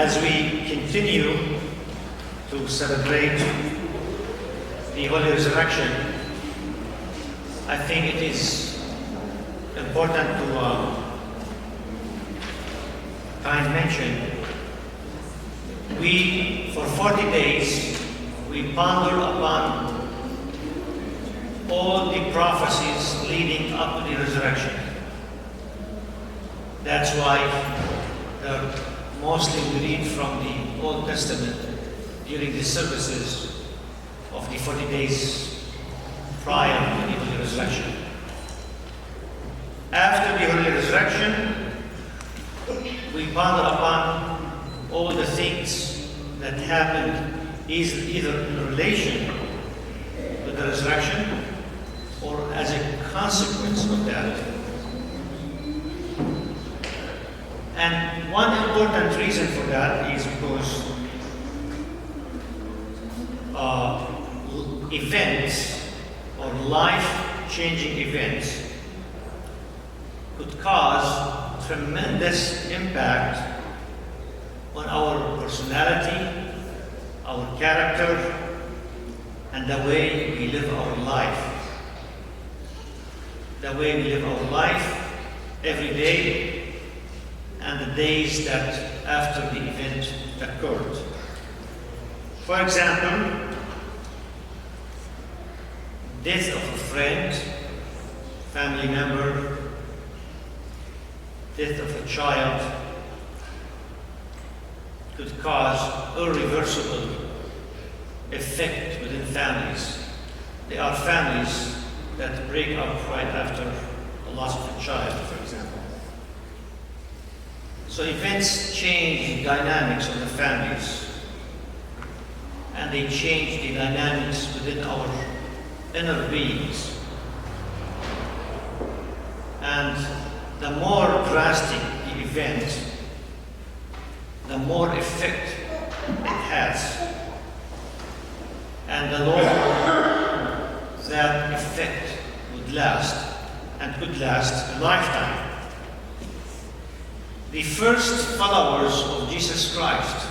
as we continue to celebrate the Holy Resurrection, I think it is important to mention, we, for 40 days, we ponder upon all the prophecies leading up to the resurrection. That's why mostly we read from the Old Testament during the services of the 40 days prior to the Holy Resurrection. After the Holy Resurrection, we ponder upon all the things that happened either in relation to the resurrection or as a consequence of that. And one important reason for that is because events or life-changing events could cause tremendous impact on our personality, our character, and the way we live our life. The way we live our life every day and the days that after the event occurred. For example, death of a friend, family member, death of a child could cause irreversible effect within families. There are families that break up right after the loss of a child, for example. So events change the dynamics of the families, and they change the dynamics within our inner beings. And the more drastic the event, the more effect it has. And the longer that effect would last, and could last a lifetime. The first followers of Jesus Christ,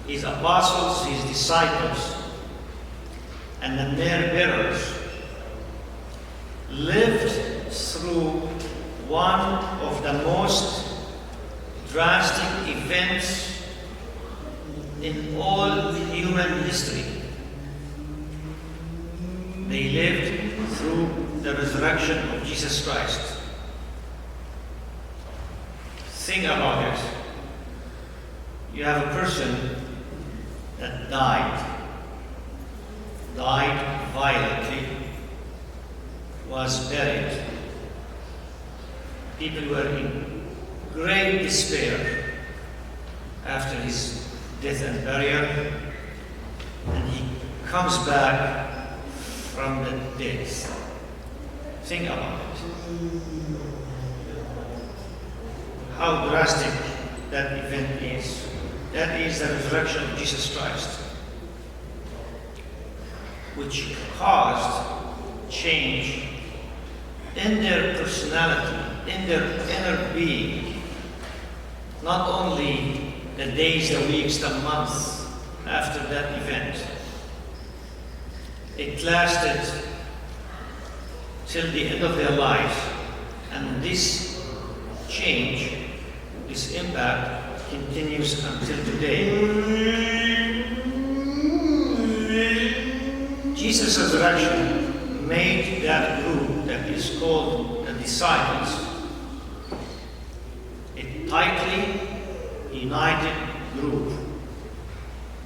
his apostles, his disciples, and the bearers, lived through one of the most drastic events in all human history. They lived through the resurrection of Jesus Christ. Think about it. You have a person that died violently, was buried. People were in great despair after his death and burial, and he comes back from the dead. Think about it. How drastic that event is. That is the resurrection of Jesus Christ, which caused change in their personality, in their inner being. Not only the days, the weeks, the months after that event. It lasted till the end of their lives. And this change, this impact, continues until today. Jesus' resurrection made that group that is called the disciples a tightly united group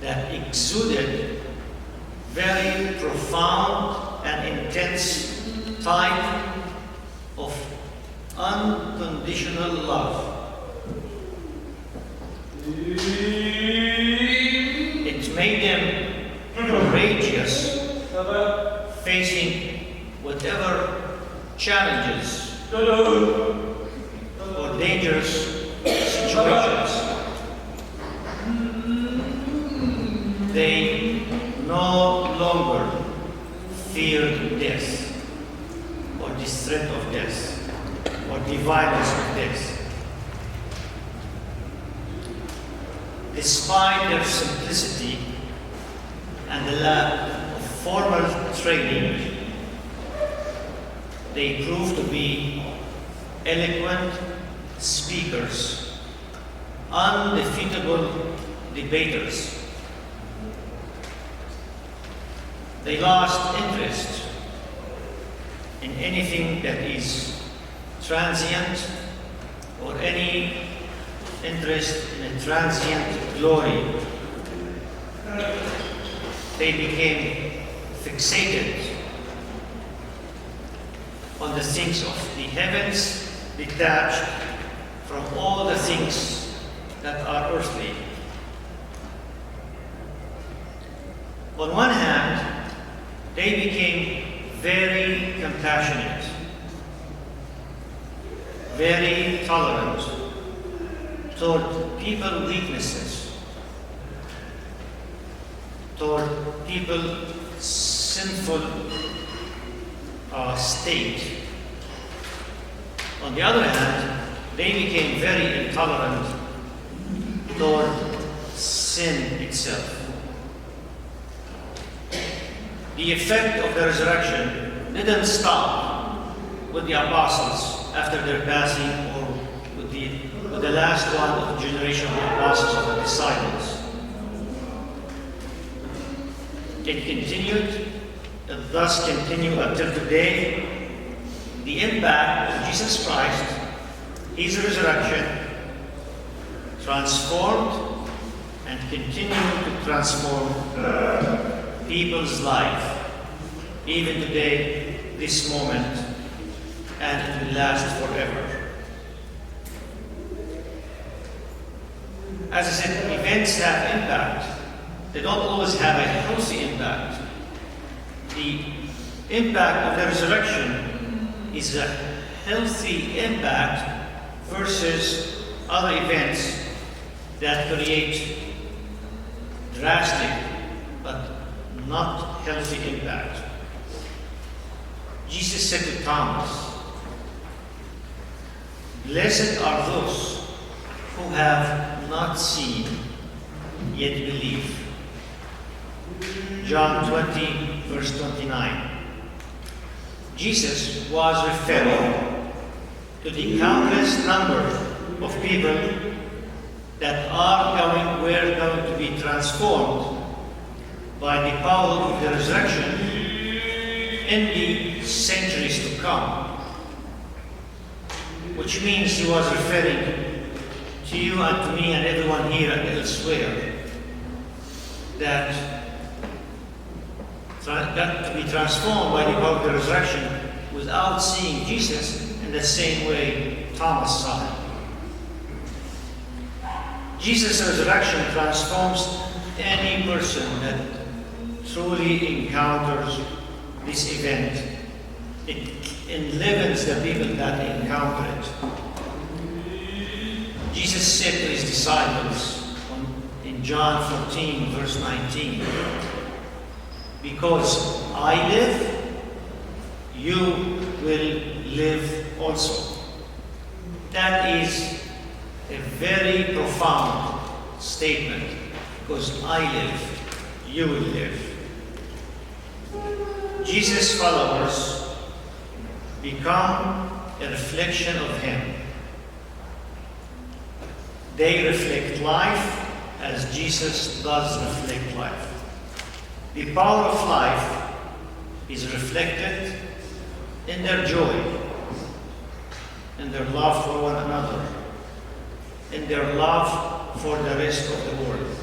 that exuded very profound and intense type of unconditional love. It made them courageous, facing whatever challenges or dangerous situations. They no longer feared death, or the threat of death, or the violence of death. despite their simplicity and the lack of formal training, they proved to be eloquent speakers, undefeatable debaters. They lost interest in anything that is transient or any interest in a transient glory. They became fixated on the things of the heavens, detached from all the things that are earthly. On one hand, they became very compassionate, very tolerant toward people's weaknesses, toward people's sinful state. On the other hand, they became very intolerant toward sin itself. The effect of the resurrection didn't stop with the apostles after their passing, or with the last one of the generation of the apostles, of the disciples. It continued, and thus continue until today. The impact of Jesus Christ, His resurrection, transformed and continue to transform people's life, even today, this moment, and it will last forever. As I said, events have impact. They don't always have a healthy impact. The impact of the resurrection is a healthy impact versus other events that create drastic but not healthy impact. Jesus said to Thomas, "Blessed are those who have not seen yet believe." John 20, verse 29. Jesus was referring to the countless number of people that were going to be transformed by the power of the resurrection in the centuries to come. Which means he was referring to you and to me and everyone here and elsewhere that to be transformed by the power of the resurrection without seeing Jesus in the same way Thomas saw him. Jesus' resurrection transforms any person that truly encounters this event. It enlivens the people that encounter it. Jesus said to his disciples in John 14, verse 19, "Because I live, you will live also." That is a very profound statement. Because I live, you will live. Jesus' followers become a reflection of Him. They reflect life as Jesus does reflect life. The power of life is reflected in their joy, in their love for one another, in their love for the rest of the world.